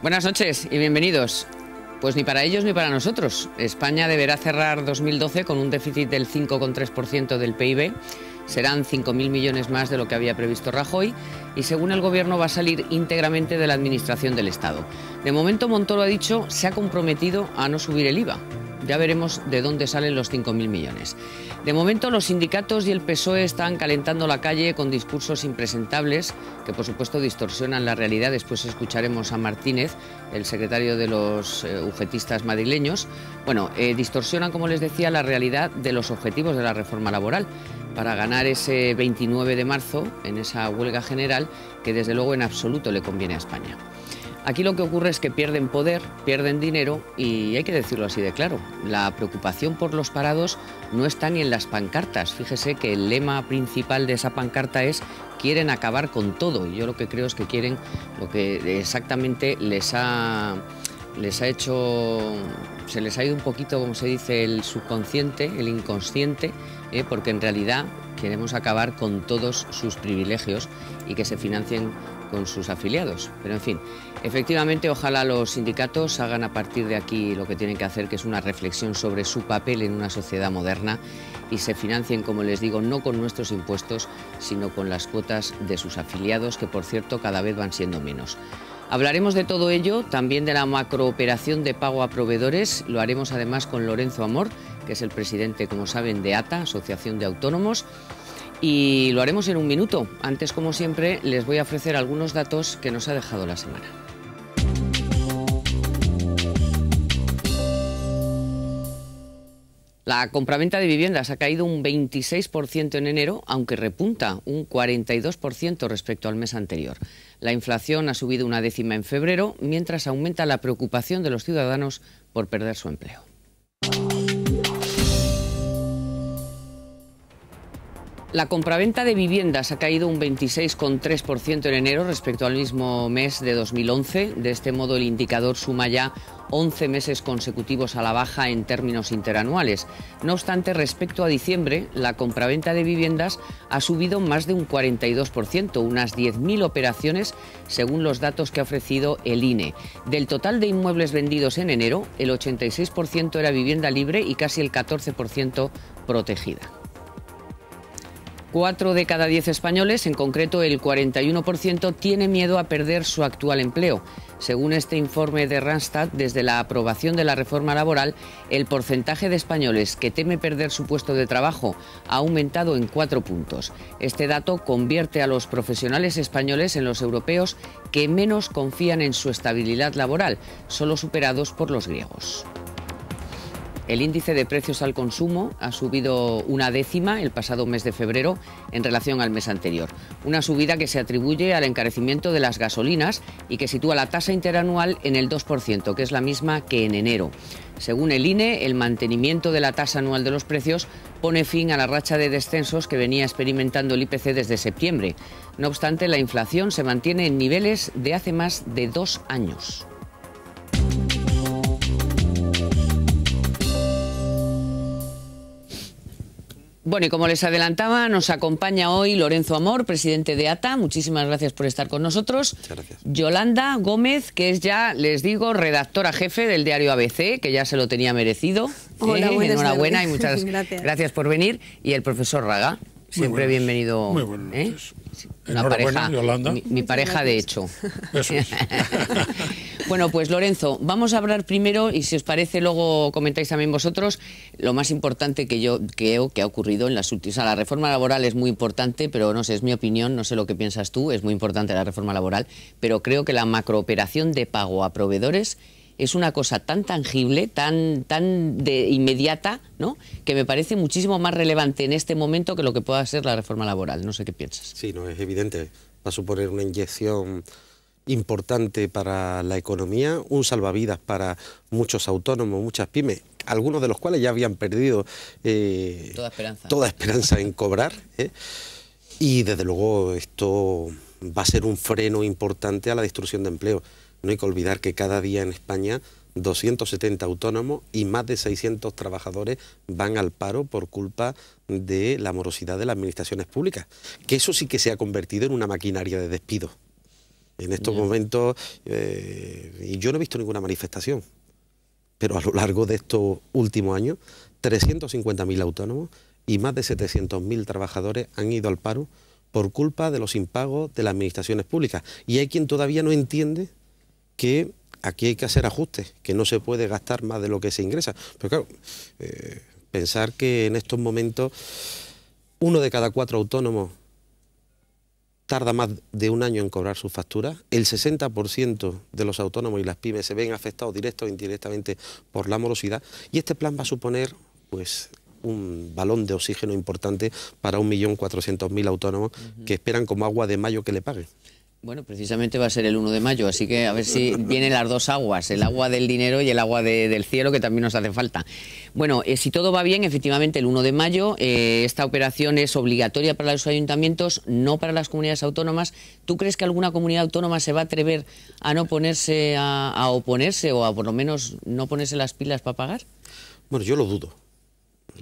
Buenas noches y bienvenidos. Pues ni para ellos ni para nosotros. España deberá cerrar 2012 con un déficit del 5,3% del PIB. Serán 5.000 millones más de lo que había previsto Rajoy y según el Gobierno va a salir íntegramente de la Administración del Estado. De momento Montoro ha dicho se ha comprometido a no subir el IVA. Ya veremos de dónde salen los 5.000 millones. De momento los sindicatos y el PSOE están calentando la calle con discursos impresentables que por supuesto distorsionan la realidad. Después escucharemos a Martínez, el secretario de los UGTistas madrileños. Bueno, distorsionan, como les decía, la realidad de los objetivos de la reforma laboral para ganar ese 29 de marzo en esa huelga general que desde luego en absoluto le conviene a España. Aquí lo que ocurre es que pierden poder, pierden dinero y hay que decirlo así de claro. La preocupación por los parados no está ni en las pancartas. Fíjese que el lema principal de esa pancarta es quieren acabar con todo. Y yo lo que creo es que quieren lo que exactamente les ha hecho, se les ha ido un poquito, como se dice, el subconsciente, el inconsciente, porque en realidad queremos acabar con todos sus privilegios y que se financien con sus afiliados. Pero en fin, efectivamente ojalá los sindicatos hagan a partir de aquí lo que tienen que hacer, que es una reflexión sobre su papel en una sociedad moderna y se financien, como les digo, no con nuestros impuestos, sino con las cuotas de sus afiliados, que por cierto cada vez van siendo menos. Hablaremos de todo ello, también de la macrooperación de pago a proveedores. Lo haremos además con Lorenzo Amor, que es el presidente, como saben, de ATA, Asociación de Autónomos. Y lo haremos en un minuto. Antes, como siempre, les voy a ofrecer algunos datos que nos ha dejado la semana. La compraventa de viviendas ha caído un 26% en enero, aunque repunta un 42% respecto al mes anterior. La inflación ha subido una décima en febrero, mientras aumenta la preocupación de los ciudadanos por perder su empleo. La compraventa de viviendas ha caído un 26,3% en enero respecto al mismo mes de 2011. De este modo, el indicador suma ya 11 meses consecutivos a la baja en términos interanuales. No obstante, respecto a diciembre, la compraventa de viviendas ha subido más de un 42%, unas 10.000 operaciones, según los datos que ha ofrecido el INE. Del total de inmuebles vendidos en enero, el 86% era vivienda libre y casi el 14% protegida. 4 de cada 10 españoles, en concreto el 41%, tiene miedo a perder su actual empleo. Según este informe de Randstad, desde la aprobación de la reforma laboral, el porcentaje de españoles que teme perder su puesto de trabajo ha aumentado en 4 puntos. Este dato convierte a los profesionales españoles en los europeos que menos confían en su estabilidad laboral, solo superados por los griegos. El índice de precios al consumo ha subido una décima el pasado mes de febrero en relación al mes anterior. Una subida que se atribuye al encarecimiento de las gasolinas y que sitúa la tasa interanual en el 2%, que es la misma que en enero. Según el INE, el mantenimiento de la tasa anual de los precios pone fin a la racha de descensos que venía experimentando el IPC desde septiembre. No obstante, la inflación se mantiene en niveles de hace más de 2 años. Bueno, y como les adelantaba, nos acompaña hoy Lorenzo Amor, presidente de ATA. Muchísimas gracias por estar con nosotros. Muchas gracias. Yolanda Gómez, que es ya, les digo, redactora jefe del diario ABC, que ya se lo tenía merecido. Hola, enhorabuena y muchas gracias por venir. Y el profesor Raga, siempre bienvenido. Muy buenas noches. Una pareja, Yolanda. Mi pareja de hecho. Eso es. Bueno, pues Lorenzo, vamos a hablar primero, y si os parece luego comentáis también vosotros, lo más importante que yo creo que ha ocurrido en las últimas... O sea, la reforma laboral es muy importante, pero no sé, es mi opinión, no sé lo que piensas tú, es muy importante la reforma laboral, pero creo que la macrooperación de pago a proveedores es una cosa tan tangible, tan inmediata, ¿no?, que me parece muchísimo más relevante en este momento que lo que pueda ser la reforma laboral. No sé qué piensas. Sí, no, es evidente. Va a suponer una inyección importante para la economía, un salvavidas para muchos autónomos, muchas pymes, algunos de los cuales ya habían perdido toda esperanza en cobrar, y desde luego esto va a ser un freno importante a la destrucción de empleo. No hay que olvidar que cada día en España 270 autónomos y más de 600 trabajadores van al paro por culpa de la morosidad de las administraciones públicas, que eso sí que se ha convertido en una maquinaria de despido. En estos momentos, y yo no he visto ninguna manifestación, pero a lo largo de estos últimos años, 350.000 autónomos y más de 700.000 trabajadores han ido al paro por culpa de los impagos de las administraciones públicas. Y hay quien todavía no entiende que aquí hay que hacer ajustes, que no se puede gastar más de lo que se ingresa. Pero claro, pensar que en estos momentos 1 de cada 4 autónomos tarda más de un año en cobrar sus facturas, el 60% de los autónomos y las pymes se ven afectados directa o indirectamente por la morosidad, y este plan va a suponer pues un balón de oxígeno importante para 1.400.000 autónomos que esperan como agua de mayo que le paguen. Bueno, precisamente va a ser el 1 de mayo, así que a ver si vienen las dos aguas, el agua del dinero y el agua del cielo, que también nos hace falta. Bueno, si todo va bien, efectivamente, el 1 de mayo, esta operación es obligatoria para los ayuntamientos, no para las comunidades autónomas. ¿Tú crees que alguna comunidad autónoma se va a atrever a no ponerse, a oponerse, o a por lo menos no ponerse las pilas para pagar? Bueno, yo lo dudo.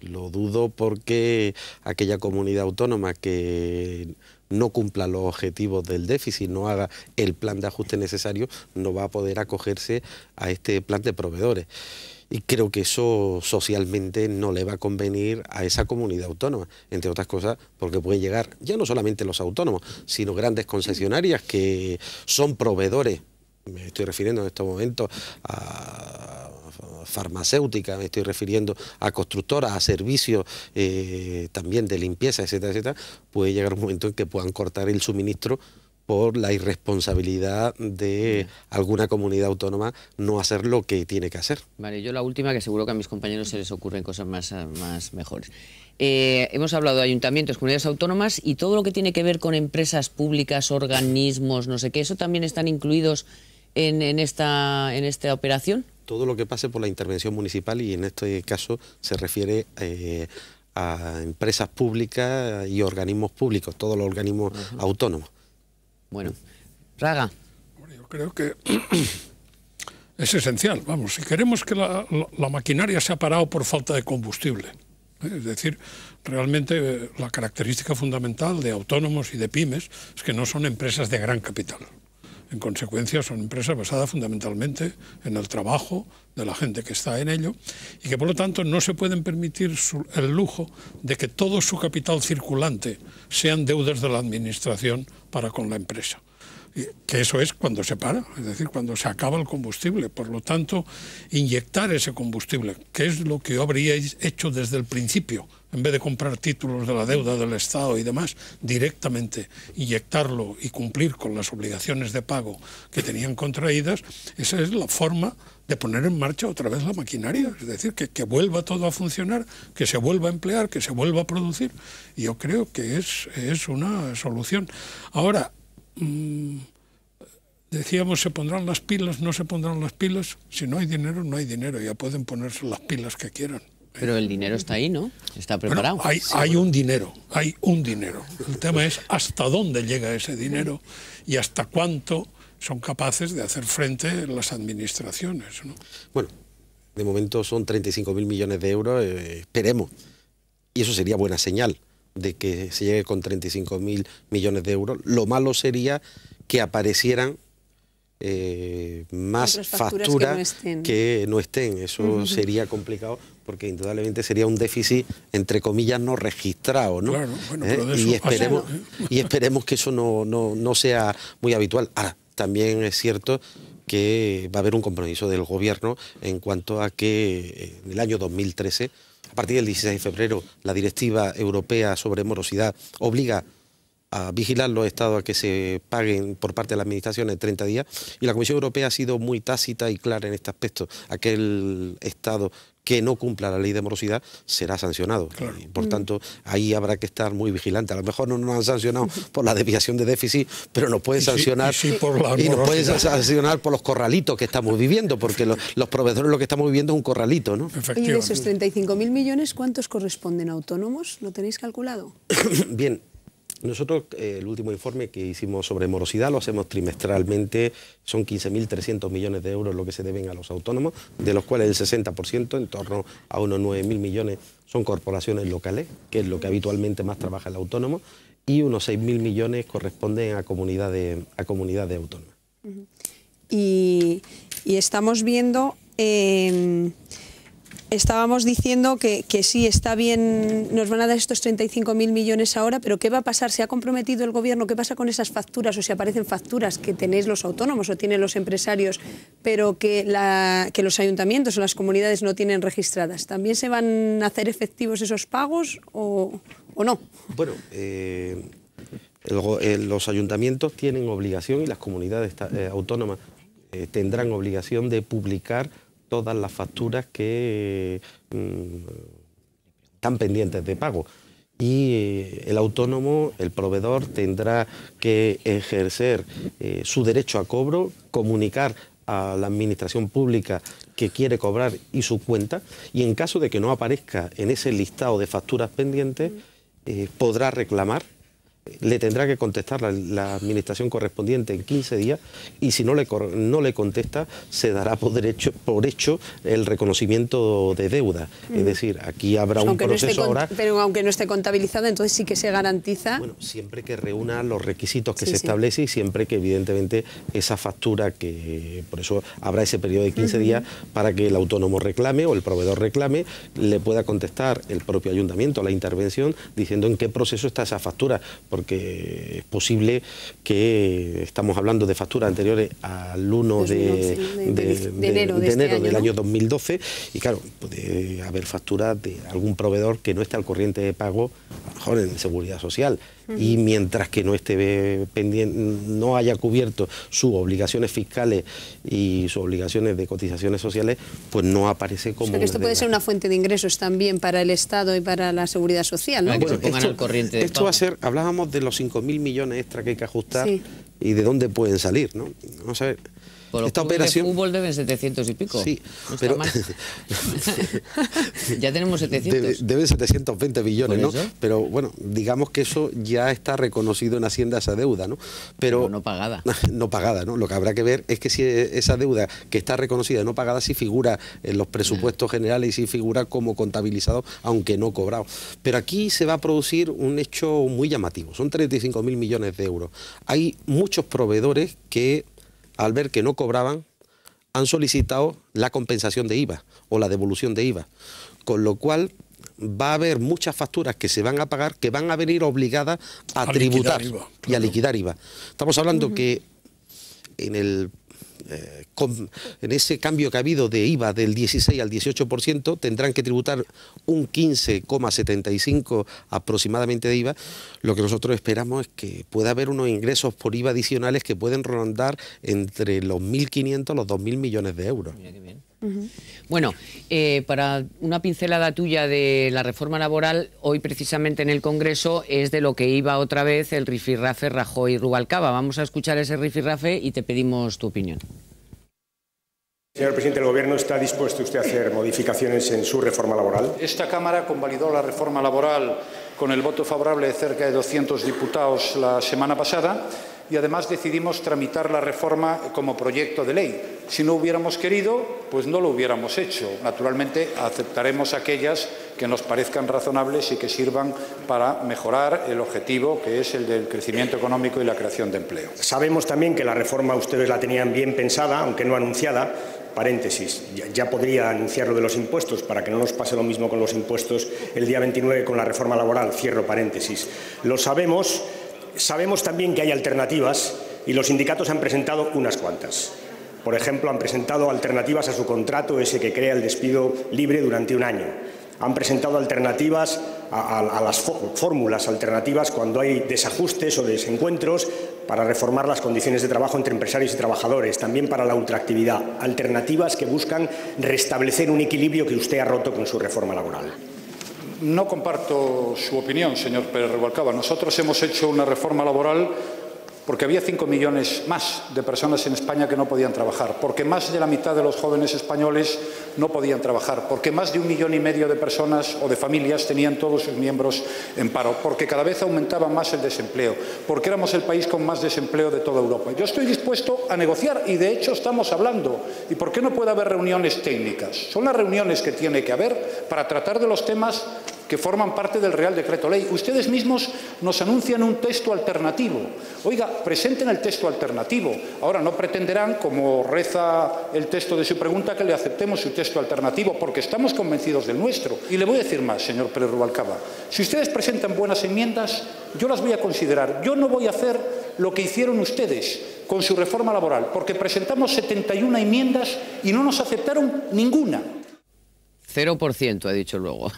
Lo dudo porque aquella comunidad autónoma que no cumpla los objetivos del déficit, no haga el plan de ajuste necesario, no va a poder acogerse a este plan de proveedores. Y creo que eso socialmente no le va a convenir a esa comunidad autónoma, entre otras cosas porque pueden llegar ya no solamente los autónomos, sino grandes concesionarias que son proveedores. Me estoy refiriendo en estos momentos a farmacéuticas, me estoy refiriendo a constructoras, a servicios también de limpieza, etcétera, etcétera. Puede llegar un momento en que puedan cortar el suministro por la irresponsabilidad de alguna comunidad autónoma no hacer lo que tiene que hacer. Vale, yo la última, que seguro que a mis compañeros se les ocurren cosas más mejores. Hemos hablado de ayuntamientos, comunidades autónomas, y todo lo que tiene que ver con empresas públicas, organismos, no sé qué, ¿eso también están incluidos en esta operación? Todo lo que pase por la intervención municipal, y en este caso se refiere a empresas públicas y organismos públicos, todos los organismos autónomos. Bueno, Fraga. Bueno, yo creo que es esencial. Vamos, si queremos que la maquinaria se ha parado por falta de combustible, es decir, realmente la característica fundamental de autónomos y de pymes es que no son empresas de gran capital. En consecuencia, son empresas basadas fundamentalmente en el trabajo de la gente que está en ello, y que por lo tanto no se pueden permitir el lujo de que todo su capital circulante sean deudas de la administración para con la empresa. Y que eso es cuando se para, es decir, cuando se acaba el combustible. Por lo tanto, inyectar ese combustible, que es lo que habríais hecho desde el principio, en vez de comprar títulos de la deuda del Estado y demás, directamente inyectarlo y cumplir con las obligaciones de pago que tenían contraídas, esa es la forma de poner en marcha otra vez la maquinaria, es decir, que vuelva todo a funcionar, que se vuelva a emplear, que se vuelva a producir. Y yo creo que es una solución. Ahora, decíamos, ¿se pondrán las pilas? ¿No se pondrán las pilas? Si no hay dinero, no hay dinero, ya pueden ponerse las pilas que quieran. Pero el dinero está ahí, ¿no? Está preparado. Bueno, hay un dinero, hay un dinero. El tema es hasta dónde llega ese dinero y hasta cuánto son capaces de hacer frente las administraciones, ¿no? Bueno, de momento son 35.000 millones de euros, esperemos, y eso sería buena señal de que se llegue con 35.000 millones de euros. Lo malo sería que aparecieran más facturas que no estén. Eso sería complicado, porque indudablemente sería un déficit, entre comillas, no registrado, ¿no? Claro, bueno, pero y esperemos que eso no sea muy habitual. Ahora, también es cierto que va a haber un compromiso del Gobierno en cuanto a que en el año 2013, a partir del 16 de febrero, la Directiva Europea sobre Morosidad obliga a vigilar los estados a que se paguen por parte de la Administración en 30 días, y la Comisión Europea ha sido muy tácita y clara en este aspecto. Aquel estado que no cumpla la ley de morosidad será sancionado. Claro. Y por tanto, ahí habrá que estar muy vigilante. A lo mejor no nos han sancionado por la desviación de déficit, pero nos pueden sancionar y nos pueden sancionar por los corralitos que estamos viviendo, porque los proveedores lo que estamos viviendo es un corralito, ¿no? Y de esos 35.000 millones, ¿cuántos corresponden a autónomos? ¿Lo tenéis calculado? Bien. Nosotros, el último informe que hicimos sobre morosidad lo hacemos trimestralmente, son 15.300 millones de euros lo que se deben a los autónomos, de los cuales el 60%, en torno a unos 9.000 millones, son corporaciones locales, que es lo que habitualmente más trabaja el autónomo, y unos 6.000 millones corresponden a comunidades autónomas. Y estamos viendo, estábamos diciendo que sí, está bien, nos van a dar estos 35.000 millones ahora, pero ¿qué va a pasar? ¿Se ha comprometido el gobierno? ¿Qué pasa con esas facturas? O si aparecen facturas que tenéis los autónomos o tienen los empresarios, pero que los ayuntamientos o las comunidades no tienen registradas. ¿También se van a hacer efectivos esos pagos o no? Bueno, los ayuntamientos tienen obligación y las comunidades autónomas tendrán obligación de publicar todas las facturas que están pendientes de pago. Y el autónomo, el proveedor, tendrá que ejercer su derecho a cobro, comunicar a la administración pública que quiere cobrar y su cuenta, y en caso de que no aparezca en ese listado de facturas pendientes, podrá reclamar. Le tendrá que contestar la administración correspondiente en 15 días y si no le contesta se dará por hecho el reconocimiento de deuda. Es decir, aquí habrá un proceso ahora... Pero aunque no esté contabilizada, entonces sí que se garantiza... Bueno, siempre que reúna los requisitos que se establece y siempre que evidentemente esa factura, que por eso habrá ese periodo de 15 días para que el autónomo reclame o el proveedor reclame, le pueda contestar el propio ayuntamiento la intervención diciendo en qué proceso está esa factura, porque es posible que estamos hablando de facturas anteriores al 1 de enero del año 2012 y claro, puede haber facturas de algún proveedor que no esté al corriente de pago, a lo mejor en Seguridad Social, y mientras que no esté pendiente, no haya cubierto sus obligaciones fiscales y sus obligaciones de cotizaciones sociales, pues no aparece como... Pero esto puede ser una fuente de ingresos también para el Estado y para la Seguridad Social, ¿no? Para que se pongan al corriente de esto pago. va a ser, hablábamos de los 5.000 millones extra que hay que ajustar y de dónde pueden salir, ¿no? Vamos a ver. Por los esta clubes operación de fútbol deben 700 y pico. Sí, no pero ya tenemos 700. Deben 720 billones, ¿no? ¿Eso? Pero bueno, digamos que eso ya está reconocido en Hacienda, esa deuda, ¿no? Pero no pagada. No pagada, ¿no? Lo que habrá que ver es que si esa deuda que está reconocida y no pagada sí figura en los presupuestos generales y sí figura como contabilizado, aunque no cobrado. Pero aquí se va a producir un hecho muy llamativo. Son 35.000 millones de euros. Hay muchos proveedores que, al ver que no cobraban, han solicitado la compensación de IVA o la devolución de IVA, con lo cual va a haber muchas facturas que se van a pagar que van a venir obligadas a tributar IVA, claro. Y a liquidar IVA. Estamos hablando que en ese cambio que ha habido de IVA del 16 al 18%, tendrán que tributar un 15,75 aproximadamente de IVA. Lo que nosotros esperamos es que pueda haber unos ingresos por IVA adicionales que pueden rondar entre los 1.500 a los 2.000 millones de euros. Mira qué bien. Bueno, para una pincelada tuya de la reforma laboral, hoy precisamente en el Congreso es de lo que iba otra vez el rifirrafe Rajoy-Rubalcaba. Vamos a escuchar ese rifirrafe y te pedimos tu opinión. Señor presidente del Gobierno, ¿está dispuesto usted a hacer modificaciones en su reforma laboral? Esta Cámara convalidó la reforma laboral con el voto favorable de cerca de 200 diputados la semana pasada y además decidimos tramitar la reforma como proyecto de ley. Si no hubiéramos querido, pues no lo hubiéramos hecho. Naturalmente, aceptaremos aquellas que nos parezcan razonables y que sirvan para mejorar el objetivo, que es el del crecimiento económico y la creación de empleo. Sabemos también que la reforma ustedes la tenían bien pensada, aunque no anunciada. Paréntesis, ya podría anunciar lo de los impuestos para que no nos pase lo mismo con los impuestos el día 29 con la reforma laboral. Cierro paréntesis. Lo sabemos. Sabemos también que hay alternativas y los sindicatos han presentado unas cuantas. Por ejemplo, han presentado alternativas a su contrato, ese que crea el despido libre durante un año. Han presentado alternativas a las fórmulas alternativas cuando hay desajustes o desencuentros para reformar las condiciones de trabajo entre empresarios y trabajadores, también para la ultraactividad. Alternativas que buscan restablecer un equilibrio que usted ha roto con su reforma laboral. No comparto su opinión, señor Pérez Rubalcaba. Nosotros hemos hecho una reforma laboral porque había 5 millones más de personas en España que no podían trabajar, porque más de la mitad de los jóvenes españoles no podían trabajar, porque más de 1,5 millones de personas o de familias tenían todos sus miembros en paro, porque cada vez aumentaba más el desempleo, porque éramos el país con más desempleo de toda Europa. Yo estoy dispuesto a negociar y de hecho estamos hablando. ¿Y por qué no puede haber reuniones técnicas? Son las reuniones que tiene que haber para tratar de los temas que que forman parte del Real Decreto Ley. Ustedes mismos nos anuncian un texto alternativo. Oiga, presenten el texto alternativo. Ahora no pretenderán, como reza el texto de su pregunta, que le aceptemos su texto alternativo, porque estamos convencidos del nuestro. Y le voy a decir más, señor Pérez Rubalcaba. Si ustedes presentan buenas enmiendas, yo las voy a considerar. Yo no voy a hacer lo que hicieron ustedes con su reforma laboral, porque presentamos 71 enmiendas y no nos aceptaron ninguna. 0%, ha dicho luego.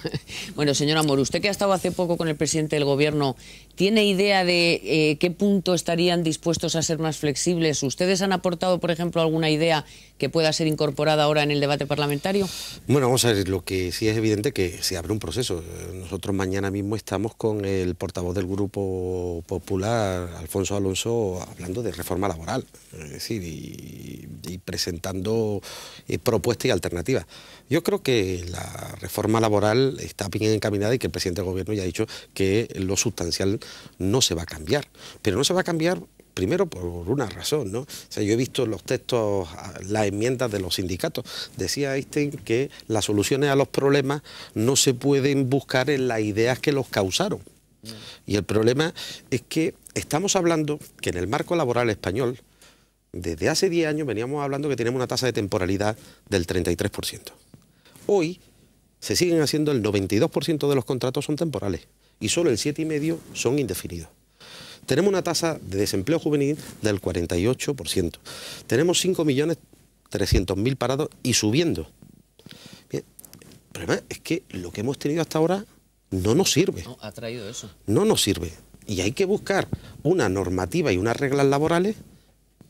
Bueno, señor Amor, usted que ha estado hace poco con el presidente del Gobierno, ¿tiene idea de qué punto estarían dispuestos a ser más flexibles? ¿Ustedes han aportado, por ejemplo, alguna idea que pueda ser incorporada ahora en el debate parlamentario? Bueno, vamos a ver, lo que sí es evidente que se abre un proceso. Nosotros mañana mismo estamos con el portavoz del Grupo Popular, Alfonso Alonso, hablando de reforma laboral, es decir, y presentando propuestas y alternativas. Yo creo que la reforma laboral está bien encaminada y que el presidente del Gobierno ya ha dicho que lo sustancial no se va a cambiar, pero no se va a cambiar primero por una razón, ¿no? O sea, yo he visto los textos, las enmiendas de los sindicatos. Decía Einstein que las soluciones a los problemas no se pueden buscar en las ideas que los causaron. Y el problema es que estamos hablando que en el marco laboral español, desde hace 10 años veníamos hablando que tenemos una tasa de temporalidad del 33%. Hoy se siguen haciendo el 92% de los contratos son temporales y solo el 7,5% son indefinidos. Tenemos una tasa de desempleo juvenil del 48%. Tenemos 5.300.000 parados y subiendo. Bien, el problema es que lo que hemos tenido hasta ahora no nos sirve. No, ha traído eso. No nos sirve. Y hay que buscar una normativa y unas reglas laborales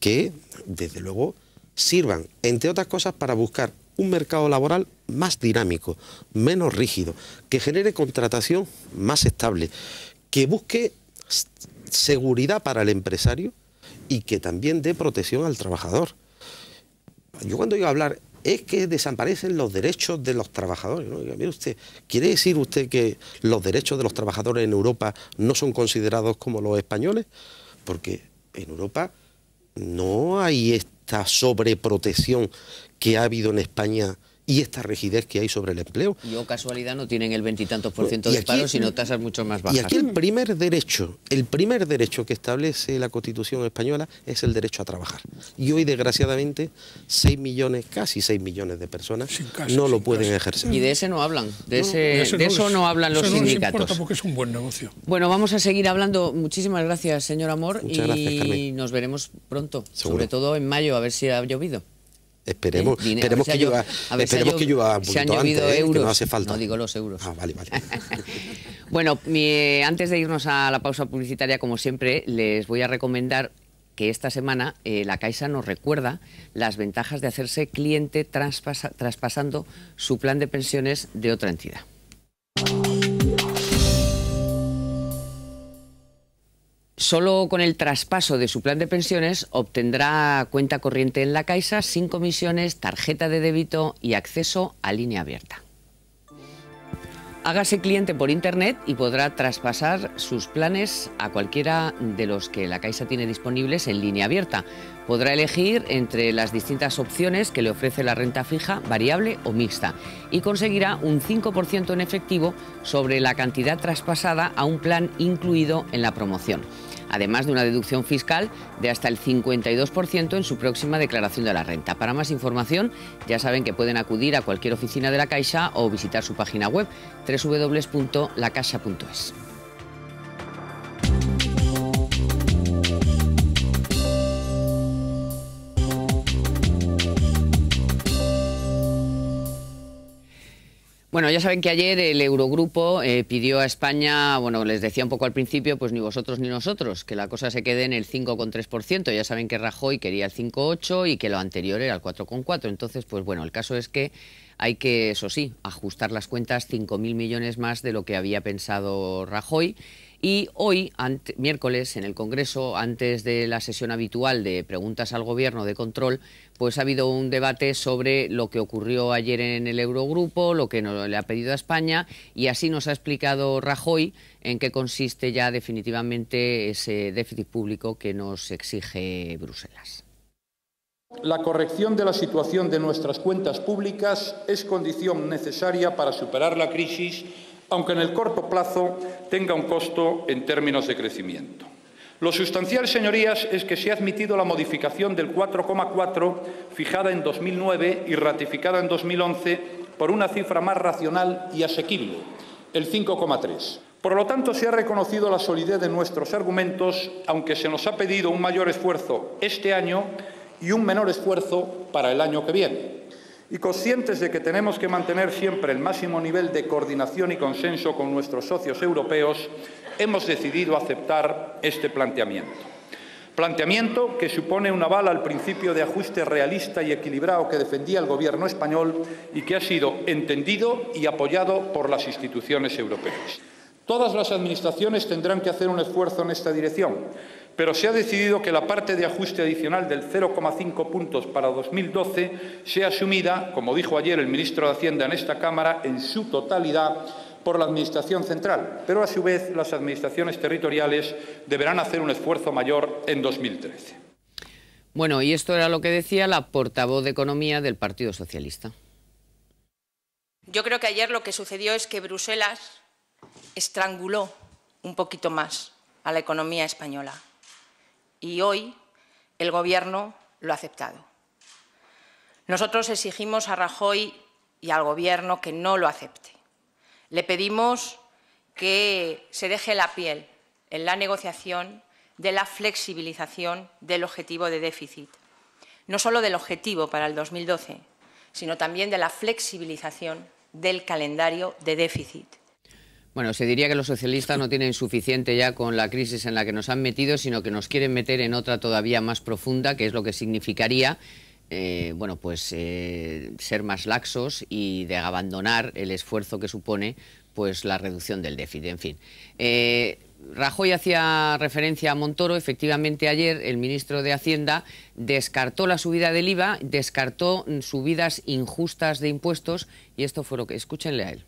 que, desde luego, sirvan, entre otras cosas, para buscar un mercado laboral más dinámico, menos rígido, que genere contratación más estable, que busque seguridad para el empresario y que también dé protección al trabajador. Yo cuando digo hablar es que desaparecen los derechos de los trabajadores, ¿no? Mire usted, ¿quiere decir usted que los derechos de los trabajadores en Europa no son considerados como los españoles? Porque en Europa no hay esta sobreprotección que ha habido en España y esta rigidez que hay sobre el empleo. Y o casualidad no tienen el 20 y tantos % de paro, sino tasas mucho más bajas. Y aquí el primer derecho que establece la Constitución española es el derecho a trabajar. Y hoy, desgraciadamente, 6 millones, casi 6 millones de personas no lo pueden ejercer. Y de ese no hablan, de eso no hablan los sindicatos. No les importa porque es un buen negocio. Bueno, vamos a seguir hablando. Muchísimas gracias, señor Amor. Muchas gracias, Carmen. Nos veremos pronto, Seguro. sobre todo en mayo, a ver si ha llovido. Esperemos que llueva un poquito antes, que no hace falta. No digo los euros. Ah, vale. Bueno, antes de irnos a la pausa publicitaria, como siempre, les voy a recomendar que esta semana la Caixa nos recuerda las ventajas de hacerse cliente traspasando su plan de pensiones de otra entidad. Solo con el traspaso de su plan de pensiones obtendrá cuenta corriente en la Caixa, sin comisiones, tarjeta de débito y acceso a línea abierta. Hágase cliente por Internet y podrá traspasar sus planes a cualquiera de los que la Caixa tiene disponibles en línea abierta. Podrá elegir entre las distintas opciones que le ofrece la renta fija, variable o mixta y conseguirá un 5% en efectivo sobre la cantidad traspasada a un plan incluido en la promoción, además de una deducción fiscal de hasta el 52% en su próxima declaración de la renta. Para más información, ya saben que pueden acudir a cualquier oficina de la Caixa o visitar su página web www.lacaixa.es. Bueno, ya saben que ayer el Eurogrupo pidió a España, bueno, les decía un poco al principio, pues ni vosotros ni nosotros, que la cosa se quede en el 5,3%. Ya saben que Rajoy quería el 5,8% y que lo anterior era el 4,4%. Entonces, pues bueno, el caso es que hay que, eso sí, ajustar las cuentas 5.000 millones más de lo que había pensado Rajoy. Y hoy, miércoles, en el Congreso, antes de la sesión habitual de preguntas al Gobierno de control, pues ha habido un debate sobre lo que ocurrió ayer en el Eurogrupo, lo que le ha pedido a España, y así nos ha explicado Rajoy en qué consiste ya definitivamente ese déficit público que nos exige Bruselas. La corrección de la situación de nuestras cuentas públicas es condición necesaria para superar la crisis aunque en el corto plazo tenga un costo en términos de crecimiento. Lo sustancial, señorías, es que se ha admitido la modificación del 4,4 fijada en 2009 y ratificada en 2011 por una cifra más racional y asequible, el 5,3. Por lo tanto, se ha reconocido la solidez de nuestros argumentos, aunque se nos ha pedido un mayor esfuerzo este año y un menor esfuerzo para el año que viene. Y conscientes de que tenemos que mantener siempre el máximo nivel de coordinación y consenso con nuestros socios europeos, hemos decidido aceptar este planteamiento. Planteamiento que supone un aval al principio de ajuste realista y equilibrado que defendía el Gobierno español y que ha sido entendido y apoyado por las instituciones europeas. Todas las administraciones tendrán que hacer un esfuerzo en esta dirección, pero se ha decidido que la parte de ajuste adicional del 0,5 puntos para 2012 sea asumida, como dijo ayer el ministro de Hacienda en esta Cámara, en su totalidad por la Administración central, pero a su vez las administraciones territoriales deberán hacer un esfuerzo mayor en 2013. Bueno, y esto era lo que decía la portavoz de Economía del Partido Socialista. Yo creo que ayer lo que sucedió es que Bruselas estranguló un poquito más a la economía española y hoy el Gobierno lo ha aceptado. Nosotros exigimos a Rajoy y al Gobierno que no lo acepte. Le pedimos que se deje la piel en la negociación de la flexibilización del objetivo de déficit. No solo del objetivo para el 2012, sino también de la flexibilización del calendario de déficit. Bueno, se diría que los socialistas no tienen suficiente ya con la crisis en la que nos han metido, sino que nos quieren meter en otra todavía más profunda, que es lo que significaría ser más laxos y de abandonar el esfuerzo que supone pues la reducción del déficit. En fin, Rajoy hacía referencia a Montoro. Efectivamente, ayer el ministro de Hacienda descartó la subida del IVA, descartó subidas injustas de impuestos, y esto fue lo que... Escúchenle a él.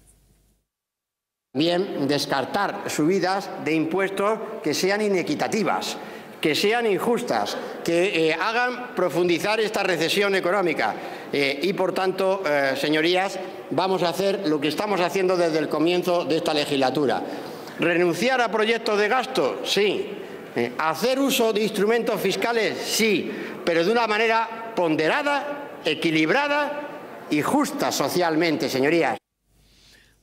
También descartar subidas de impuestos que sean inequitativas, que sean injustas, que hagan profundizar esta recesión económica. Y, por tanto, señorías, vamos a hacer lo que estamos haciendo desde el comienzo de esta legislatura. ¿Renunciar a proyectos de gasto? Sí. ¿Hacer uso de instrumentos fiscales? Sí, pero de una manera ponderada, equilibrada y justa socialmente, señorías.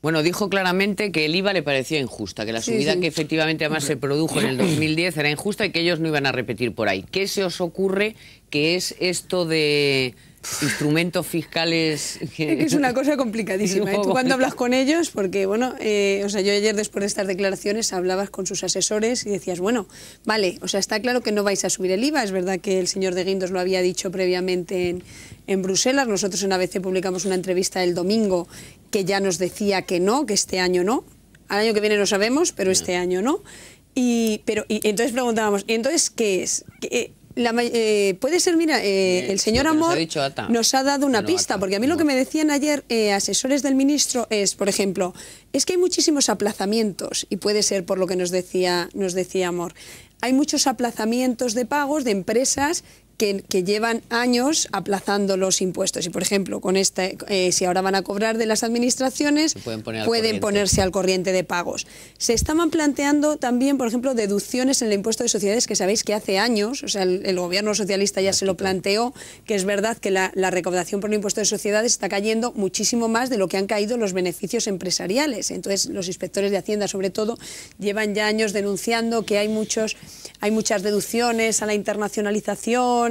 Bueno, dijo claramente que el IVA le parecía injusta, que la subida que efectivamente además se produjo en el 2010 era injusta y que ellos no iban a repetir por ahí. ¿Qué se os ocurre que es esto de instrumentos fiscales? Es una cosa complicadísima. Tú cuando hablas con ellos, porque bueno, o sea, yo ayer después de estas declaraciones hablabas con sus asesores y decías, bueno, vale, o sea, está claro que no vais a subir el IVA, es verdad que el señor de Guindos lo había dicho previamente en Bruselas. Nosotros en ABC publicamos una entrevista el domingo que ya nos decía que no, que este año no. Al año que viene no sabemos, pero este año no. Y entonces preguntábamos, ¿y entonces qué es? Puede ser, mira, el señor Amor nos ha dado una pista, porque a mí lo que me decían ayer asesores del ministro es, por ejemplo, es que hay muchísimos aplazamientos, y puede ser por lo que nos decía Amor. Hay muchos aplazamientos de pagos de empresas que llevan años aplazando los impuestos. Y, por ejemplo, con si ahora van a cobrar de las administraciones, pueden ponerse al corriente de pagos. Se estaban planteando también, por ejemplo, deducciones en el impuesto de sociedades, que sabéis que hace años, o sea, el gobierno socialista ya se lo planteó, que es verdad que la recaudación por el impuesto de sociedades está cayendo muchísimo más de lo que han caído los beneficios empresariales. Entonces, los inspectores de Hacienda, sobre todo, llevan ya años denunciando que hay muchas deducciones a la internacionalización,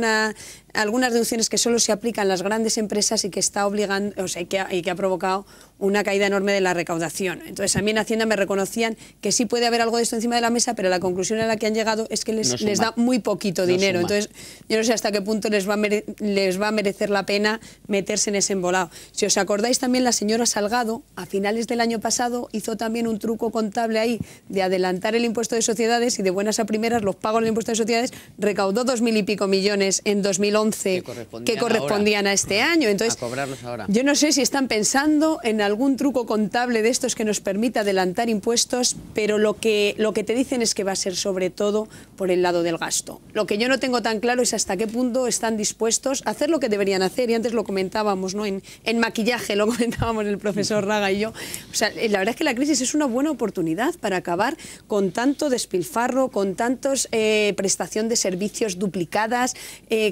algunas deducciones que solo se aplican a las grandes empresas y que está obligando, o sea, y que ha provocado una caída enorme de la recaudación. Entonces, a mí en Hacienda me reconocían que sí puede haber algo de esto encima de la mesa, pero la conclusión a la que han llegado es que les da muy poquito dinero. Entonces, yo no sé hasta qué punto les va a merecer la pena meterse en ese embolado. Si os acordáis, también la señora Salgado, a finales del año pasado, hizo también un truco contable ahí de adelantar el impuesto de sociedades y de buenas a primeras los pagos del impuesto de sociedades, recaudó 2.000 y pico millones en 2011 2011 que correspondían a este año. Entonces, a cobrarlos ahora. Yo no sé si están pensando en algún truco contable de estos que nos permita adelantar impuestos, pero lo que te dicen es que va a ser sobre todo por el lado del gasto. Lo que yo no tengo tan claro es hasta qué punto están dispuestos a hacer lo que deberían hacer, y antes lo comentábamos, ¿no? En maquillaje lo comentábamos el profesor Raga y yo. O sea, la verdad es que la crisis es una buena oportunidad para acabar con tanto despilfarro, con tantos prestación de servicios duplicadas,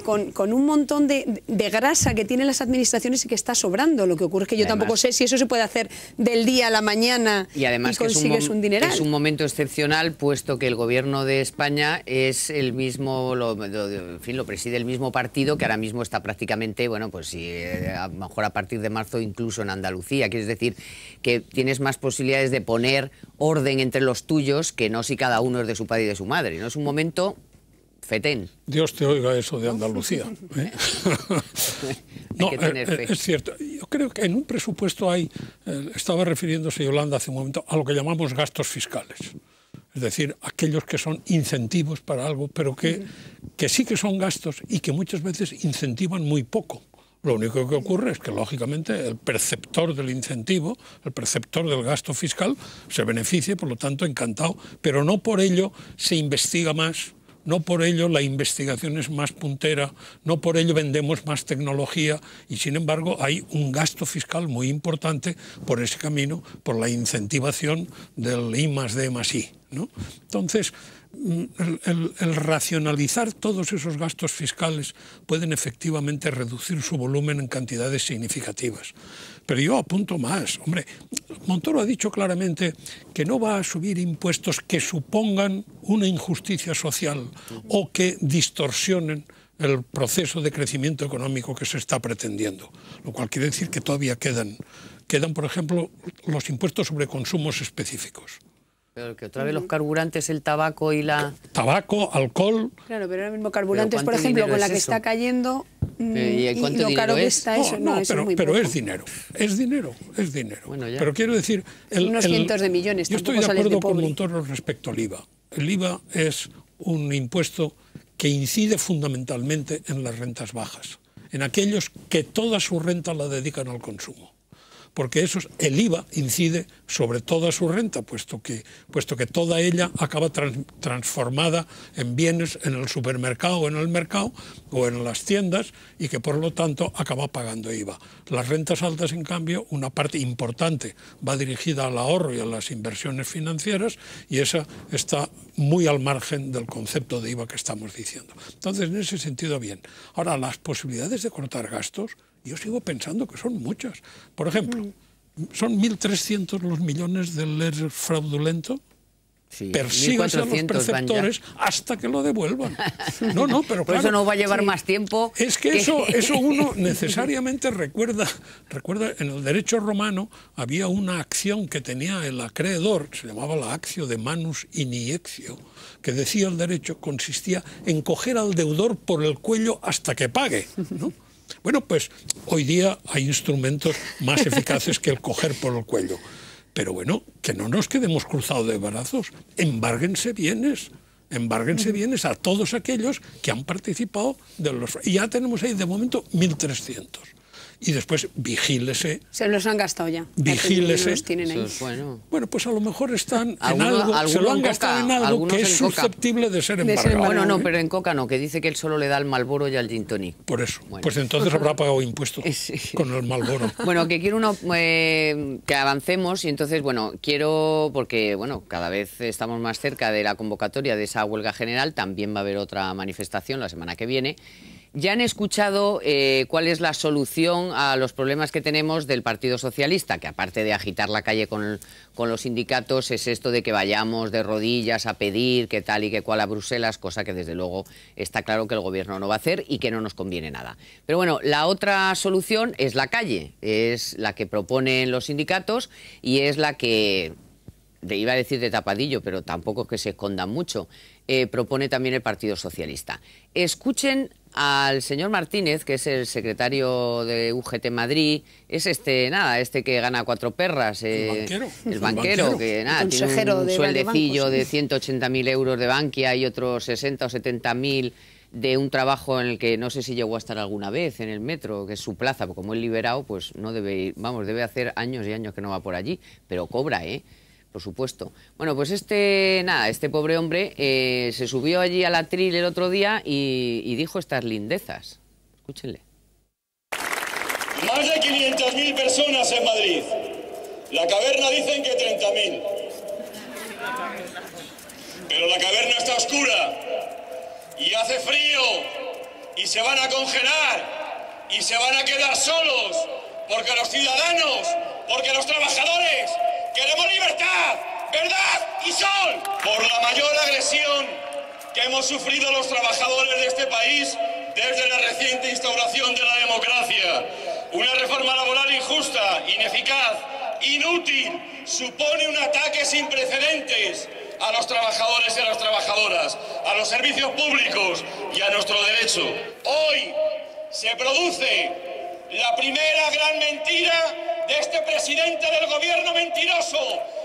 con un montón de grasa que tienen las administraciones y que está sobrando. Lo que ocurre es que yo tampoco sé si eso se puede hacer del día a la mañana y además consigues un dineral. Es un momento excepcional, puesto que el gobierno de España es el mismo, en fin, lo preside el mismo partido que ahora mismo está prácticamente, bueno, pues sí, a lo mejor a partir de marzo incluso en Andalucía. Quiere decir que tienes más posibilidades de poner orden entre los tuyos que no si cada uno es de su padre y de su madre, ¿no? Es un momento fetén. Dios te oiga eso de Andalucía. No, es cierto. Yo creo que en un presupuesto hay, estaba refiriéndose Yolanda hace un momento, a lo que llamamos gastos fiscales. Es decir, aquellos que son incentivos para algo, pero que sí que son gastos y que muchas veces incentivan muy poco. Lo único que ocurre es que, lógicamente, el perceptor del incentivo, el perceptor del gasto fiscal, se beneficia, por lo tanto, encantado, pero no por ello se investiga más, no por ello la investigación es más puntera, no por ello vendemos más tecnología, y sin embargo hay un gasto fiscal muy importante por ese camino, por la incentivación del I+D+I, ¿no? Entonces, el racionalizar todos esos gastos fiscales pueden efectivamente reducir su volumen en cantidades significativas. Pero yo apunto más. Hombre, Montoro ha dicho claramente que no va a subir impuestos que supongan una injusticia social o que distorsionen el proceso de crecimiento económico que se está pretendiendo. Lo cual quiere decir que todavía quedan, por ejemplo, los impuestos sobre consumos específicos. Pero que otra vez los carburantes, el tabaco y la... Tabaco, alcohol... Claro, pero ahora mismo carburantes, por ejemplo, con la que está cayendo y lo caro que está eso. Pero es dinero, es dinero. Bueno, pero quiero decir... unos cientos de millones, yo estoy de acuerdo con Montoro respecto al IVA. El IVA es un impuesto que incide fundamentalmente en las rentas bajas, en aquellos que toda su renta la dedican al consumo. Porque el IVA incide sobre toda su renta, puesto que toda ella acaba transformada en bienes en el supermercado o en el mercado o en las tiendas, y que por lo tanto acaba pagando IVA. Las rentas altas, en cambio, una parte importante va dirigida al ahorro y a las inversiones financieras, y esa está muy al margen del concepto de IVA que estamos diciendo. Entonces, en ese sentido, bien. Ahora, las posibilidades de cortar gastos, yo sigo pensando que son muchas. Por ejemplo, son 1.300 los millones del ERE fraudulento. Sí, persíganse a los preceptores hasta que lo devuelvan. No, pero claro, eso no va a llevar más tiempo. Es que eso uno necesariamente recuerda, en el derecho romano había una acción que tenía el acreedor, se llamaba la actio de manus iniectio, que decía el derecho, consistía en coger al deudor por el cuello hasta que pague, ¿no? Bueno, pues hoy día hay instrumentos más eficaces que el coger por el cuello. Pero bueno, que no nos quedemos cruzados de brazos. Embárguense bienes a todos aquellos que han participado de los... Y ya tenemos ahí de momento 1.300. Y después vigílese. Se los han gastado ya. Vigílese. Los tienen ahí. Bueno, pues a lo mejor están en algo, se lo han gastado en algo que es susceptible de ser embargado. Bueno, no, pero en coca no, que dice que él solo le da el Marlboro y al gin tonic. Por eso. Bueno. Pues entonces habrá pagado impuestos con el Marlboro. Bueno, que quiero que avancemos, y entonces, bueno, porque bueno, cada vez estamos más cerca de la convocatoria de esa huelga general, también va a haber otra manifestación la semana que viene. ¿Ya han escuchado cuál es la solución a los problemas que tenemos del Partido Socialista? Que aparte de agitar la calle con los sindicatos, es esto de que vayamos de rodillas a pedir que tal y que cual a Bruselas, cosa que desde luego está claro que el gobierno no va a hacer y que no nos conviene nada. Pero bueno, la otra solución es la calle, es la que proponen los sindicatos y es la que... iba a decir de tapadillo, pero tampoco es que se escondan mucho, propone también el Partido Socialista. Escuchen al señor Martínez, que es el secretario de UGT Madrid, es este que gana 4 perras, el banquero, que nada, tiene un sueldecillo de 180.000 euros de Bankia y otros 60 o 70.000 de un trabajo en el que no sé si llegó a estar alguna vez en el metro, que es su plaza, porque como es liberado, pues no debe ir, vamos, debe hacer años y años que no va por allí, pero cobra, por supuesto. Bueno, pues este pobre hombre se subió allí al atril el otro día y dijo estas lindezas. Escúchenle. Más de 500.000 personas en Madrid. La caverna dicen que 30.000. Pero la caverna está oscura y hace frío y se van a congelar y se van a quedar solos porque los ciudadanos, porque los trabajadores queremos libertad, verdad y sol. Por la mayor agresión que hemos sufrido los trabajadores de este país desde la reciente instauración de la democracia. Una reforma laboral injusta, ineficaz, inútil, supone un ataque sin precedentes a los trabajadores y a las trabajadoras, a los servicios públicos y a nuestro derecho. Hoy se produce la primera gran mentira de este presidente del gobierno mentiroso,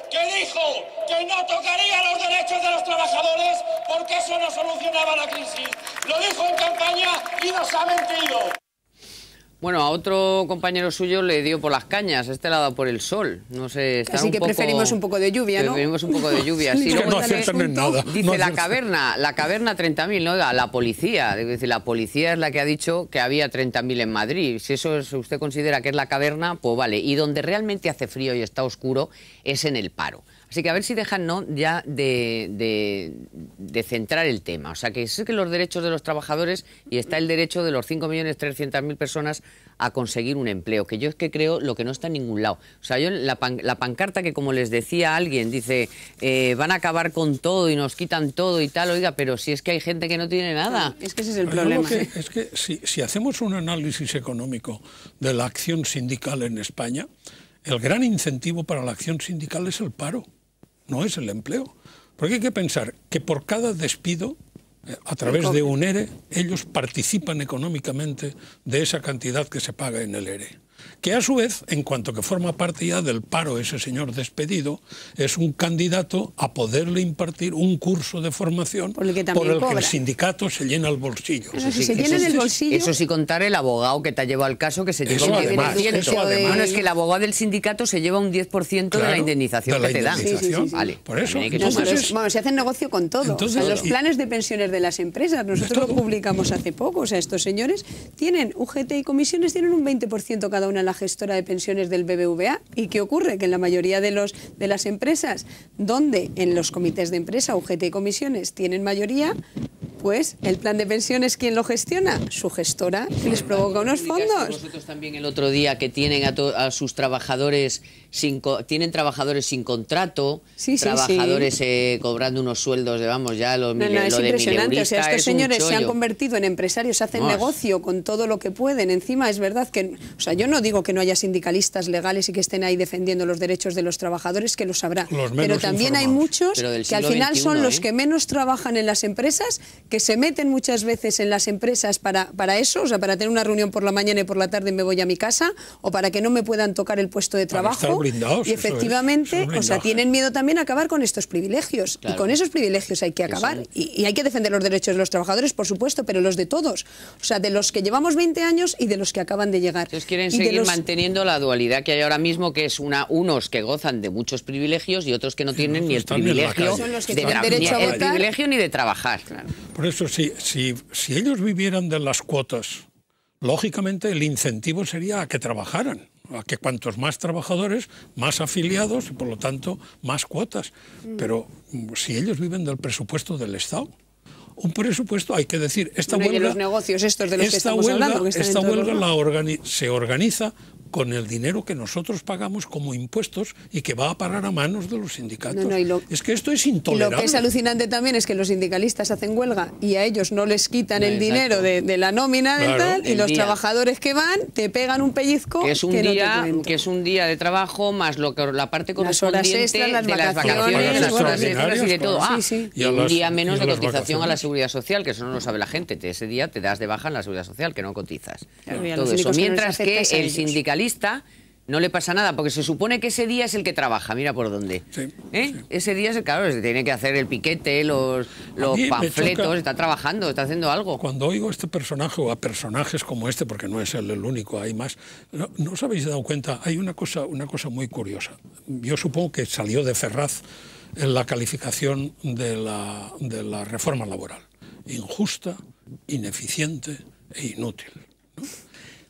que dijo que no tocaría los derechos de los trabajadores porque eso no solucionaba la crisis. Lo dijo en campaña y nos ha mentido. Bueno, a otro compañero suyo le dio por las cañas, este le ha dado por el sol. No sé, está así que preferimos un poco de lluvia, ¿no? Preferimos un poco de lluvia. Sí, luego no aceptan nada. Dice la caverna 30.000, ¿no? La policía, es decir, la policía es la que ha dicho que había 30.000 en Madrid. Si eso usted considera que es la caverna, pues vale. Y donde realmente hace frío y está oscuro es en el paro. Así que a ver si dejan ya de centrar el tema. O sea, que es que los derechos de los trabajadores y está el derecho de los 5.300.000 personas a conseguir un empleo, que yo es que creo lo que no está en ningún lado. O sea, yo la pancarta que, como les decía alguien, dice, van a acabar con todo y nos quitan todo y tal, oiga, pero si es que hay gente que no tiene nada. Es que ese es el problema. Es que si hacemos un análisis económico de la acción sindical en España, el gran incentivo para la acción sindical es el paro, no es el empleo. Porque hay que pensar que por cada despido, a través de un ERE, ellos participan económicamente de esa cantidad que se paga en el ERE. Que a su vez, en cuanto que forma parte ya del paro ese señor despedido, es un candidato a poderle impartir un curso de formación por el que el sindicato se llena el bolsillo. Bueno, si se llena el bolsillo... Eso sí contar el abogado que te ha llevado al caso, que se lleva un 10%. Bueno, es que el abogado del sindicato se lleva un 10% de la indemnización que te dan. Vale. Por eso. Bueno, se hace negocio con todo. Entonces, los planes de pensiones de las empresas, nosotros lo publicamos hace poco. O sea, estos señores tienen UGT y comisiones, tienen un 20% cada una en la gestora de pensiones del BBVA. ¿Y qué ocurre? Que en la mayoría de las empresas, donde en los comités de empresa UGT y comisiones tienen mayoría, pues el plan de pensiones, ¿quién lo gestiona? Su gestora, que les provoca unos fondos. Vosotros también el otro día que tienen a sus trabajadores tienen trabajadores sin contrato, trabajadores cobrando unos sueldos de, vamos, ya lo es impresionante. O sea, estos señores se han convertido en empresarios, hacen negocio con todo lo que pueden. Encima es verdad que, o sea, yo no digo que no haya sindicalistas legales y que estén ahí defendiendo los derechos de los trabajadores, que los habrá. Pero también hay muchos que al final son los que menos trabajan en las empresas, que se meten muchas veces en las empresas para eso, o sea, para tener una reunión por la mañana y por la tarde me voy a mi casa, o para que no me puedan tocar el puesto de trabajo. Blindados, y efectivamente, o sea, tienen miedo también a acabar con estos privilegios. Claro. Y con esos privilegios hay que acabar. Y hay que defender los derechos de los trabajadores, por supuesto, pero los de todos. O sea, de los que llevamos 20 años y de los que acaban de llegar. Entonces quieren seguir manteniendo la dualidad que hay ahora mismo, que es unos que gozan de muchos privilegios y otros que no tienen ni el privilegio ni de trabajar. Claro. Por eso, si ellos vivieran de las cuotas, lógicamente el incentivo sería a que trabajaran, a que cuantos más trabajadores, más afiliados y por lo tanto más cuotas. Pero si ellos viven del presupuesto del Estado, un presupuesto, hay que decir, esta huelga, los negocios estos de los que estamos hablando, que esta huelga se organiza con el dinero que nosotros pagamos como impuestos y que va a parar a manos de los sindicatos. Es que esto es intolerable. Y lo que es alucinante también es que los sindicalistas hacen huelga y a ellos no les quitan el dinero de la nómina del tal, y los trabajadores que van te pegan un pellizco que es un día de trabajo más la parte correspondiente de las vacaciones, las horas extras y de todo. Y un día menos de cotización a la Seguridad Social, que eso no lo sabe la gente. Ese día te das de baja en la Seguridad Social, que no cotizas. Todo eso. Mientras que el sindicalista no le pasa nada, porque se supone que ese día es el que trabaja, mira por dónde. Sí, ¿Eh? sí. Ese día es, claro, se tiene que hacer el piquete, los panfletos, está trabajando, está haciendo algo. Cuando oigo a este personaje o a personajes como este, porque no es él el único, hay más, ¿no os habéis dado cuenta? Hay una cosa muy curiosa. Yo supongo que salió de Ferraz en la calificación de la reforma laboral. Injusta, ineficiente e inútil, ¿no?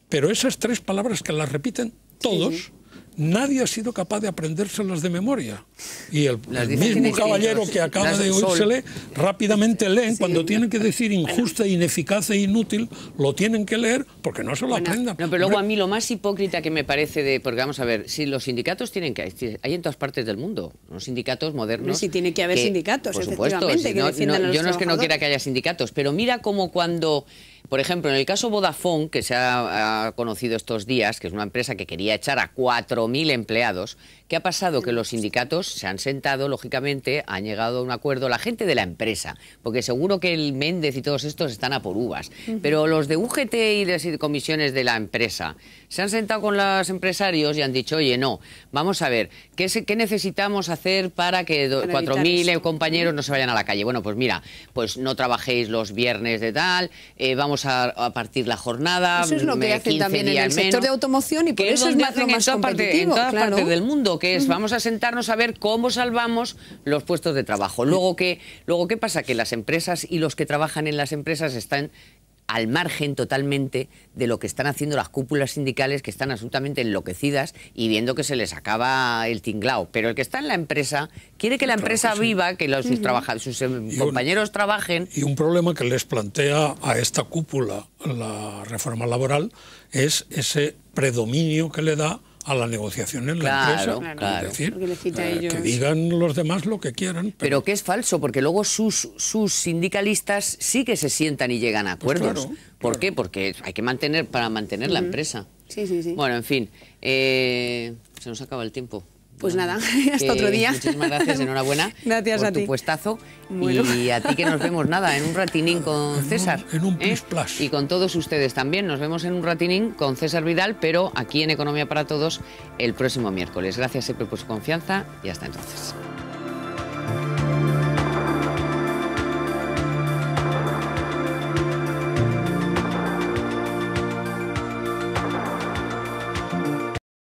Pero esas tres palabras que las repiten todos, sí, nadie ha sido capaz de aprendérselas de memoria. Y el mismo caballero que acaba de oírsele, rápidamente leen, sí, cuando tienen que decir injusta, ineficaz e inútil, lo tienen que leer porque no se lo aprendan. No, pero luego a mí lo más hipócrita que me parece porque vamos a ver, si los sindicatos tienen que... Hay en todas partes del mundo, unos sindicatos modernos... Sí, tiene que haber sindicatos, por supuesto, efectivamente, que defiendan a los yo no es que no quiera que haya sindicatos, pero mira cómo cuando... Por ejemplo, en el caso Vodafone, que se ha conocido estos días, que es una empresa que quería echar a 4.000 empleados, ¿qué ha pasado? Que los sindicatos se han sentado, lógicamente, han llegado a un acuerdo, la gente de la empresa, porque seguro que el Méndez y todos estos están a por uvas, pero los de UGT y las comisiones de la empresa se han sentado con los empresarios y han dicho, oye, no, vamos a ver, ¿qué necesitamos hacer para que 4.000 compañeros no se vayan a la calle? Bueno, pues mira, pues no trabajéis los viernes de tal, vamos a partir la jornada. Eso es lo que hacen también en el sector de automoción y por eso es más competitivo. En todas partes del mundo, que es vamos a sentarnos a ver cómo salvamos los puestos de trabajo. Luego, ¿qué pasa? Que las empresas y los que trabajan en las empresas están al margen totalmente de lo que están haciendo las cúpulas sindicales, que están absolutamente enloquecidas y viendo que se les acaba el tinglao. Pero el que está en la empresa quiere que la empresa viva, que sus compañeros trabajen. Y un problema que les plantea a esta cúpula la reforma laboral es ese predominio que le da a la negociación en la empresa. Claro. Es decir, que digan los demás lo que quieran. Pero que es falso, porque luego sus sindicalistas sí que se sientan y llegan a acuerdos. Pues ¿Por qué? Porque hay que mantener la empresa. Sí. Bueno, en fin, se nos acaba el tiempo. Pues nada, hasta otro día. Muchísimas gracias, enhorabuena. Gracias por a ti. Tu puestazo. Bueno. Y a ti que nos vemos en un ratinín con César. En un plus. Y con todos ustedes también. Nos vemos en un ratinín con César Vidal, pero aquí en Economía para Todos el próximo miércoles. Gracias siempre por su confianza y hasta entonces.